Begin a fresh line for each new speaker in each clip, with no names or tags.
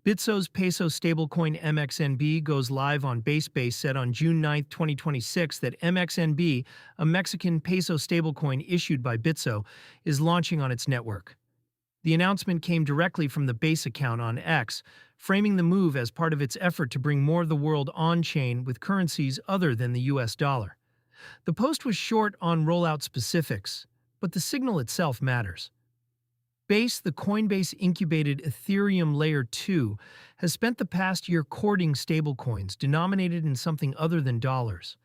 Bitso's Peso Stablecoin MXNB goes live on Base said on June 9, 2026 that MXNB, a Mexican peso stablecoin issued by Bitso, is launching on its network. The announcement came directly from the Base account on X, framing the move as part of its effort to bring more of the world on-chain with currencies other than the US dollar. The post was short on rollout specifics, but the signal itself matters. Base, the Coinbase-incubated Ethereum Layer 2, has spent the past year courting stablecoins denominated in something other than dollars.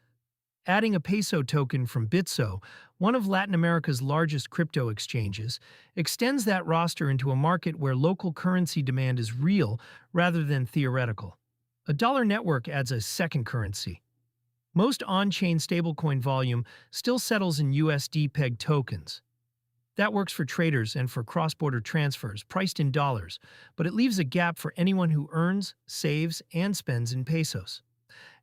Adding a peso token from Bitso, one of Latin America's largest crypto exchanges, extends that roster into a market where local currency demand is real rather than theoretical. A dollar network adds a second currency. Most on-chain stablecoin volume still settles in USD-pegged tokens. That works for traders and for cross-border transfers priced in dollars, but it leaves a gap for anyone who earns, saves, and spends in pesos.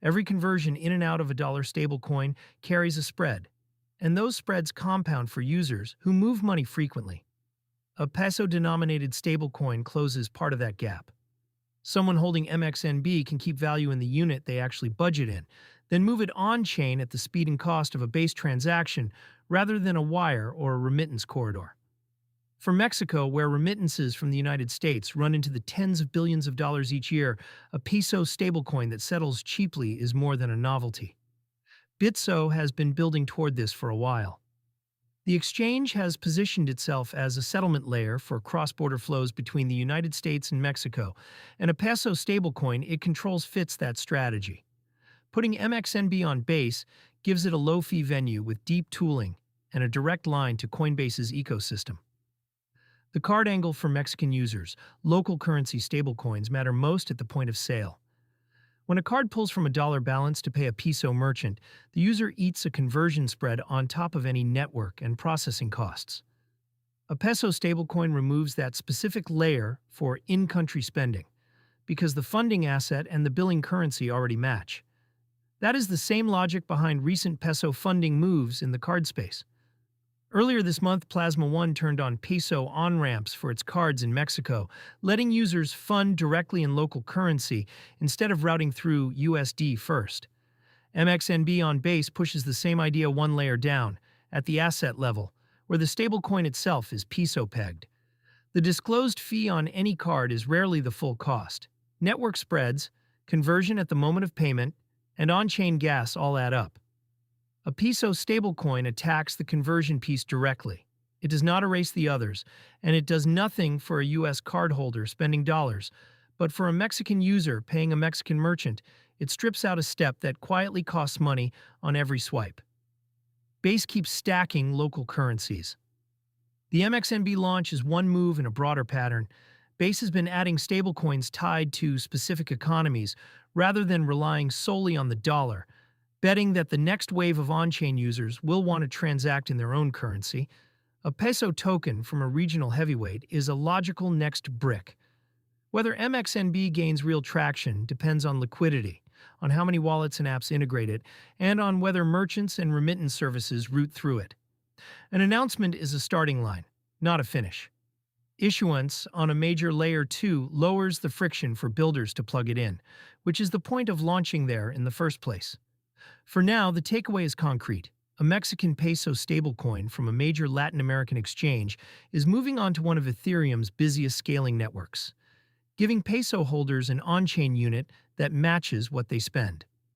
Every conversion in and out of a dollar stablecoin carries a spread, and those spreads compound for users who move money frequently. A peso-denominated stablecoin closes part of that gap. Someone holding MXNB can keep value in the unit they actually budget in, then move it on-chain at the speed and cost of a Base transaction rather than a wire or a remittance corridor. For Mexico, where remittances from the United States run into the tens of billions of dollars each year, a peso stablecoin that settles cheaply is more than a novelty. Bitso has been building toward this for a while. The exchange has positioned itself as a settlement layer for cross-border flows between the United States and Mexico, and a peso stablecoin it controls fits that strategy. Putting MXNB on Base gives it a low-fee venue with deep tooling and a direct line to Coinbase's ecosystem. The card angle for Mexican users, local currency stablecoins matter most at the point of sale. When a card pulls from a dollar balance to pay a peso merchant, the user eats a conversion spread on top of any network and processing costs. A peso stablecoin removes that specific layer for in-country spending, because the funding asset and the billing currency already match. That is the same logic behind recent peso funding moves in the card space. Earlier this month, Plasma One turned on peso on-ramps for its cards in Mexico, letting users fund directly in local currency instead of routing through USD first. MXNB on Base pushes the same idea one layer down, at the asset level, where the stablecoin itself is peso-pegged. The disclosed fee on any card is rarely the full cost. Network spreads, conversion at the moment of payment, and on-chain gas all add up. A peso stablecoin attacks the conversion piece directly. It does not erase the others, and it does nothing for a U.S. cardholder spending dollars, but for a Mexican user paying a Mexican merchant, it strips out a step that quietly costs money on every swipe. Base keeps stacking local currencies. The MXNB launch is one move in a broader pattern. Base has been adding stablecoins tied to specific economies rather than relying solely on the dollar, betting that the next wave of on-chain users will want to transact in their own currency. A peso token from a regional heavyweight is a logical next brick. Whether MXNB gains real traction depends on liquidity, on how many wallets and apps integrate it, and on whether merchants and remittance services route through it. An announcement is a starting line, not a finish. Issuance on a major Layer 2 lowers the friction for builders to plug it in, which is the point of launching there in the first place. For now, the takeaway is concrete. A Mexican peso stablecoin from a major Latin American exchange is moving on to one of Ethereum's busiest scaling networks, giving peso holders an on-chain unit that matches what they spend.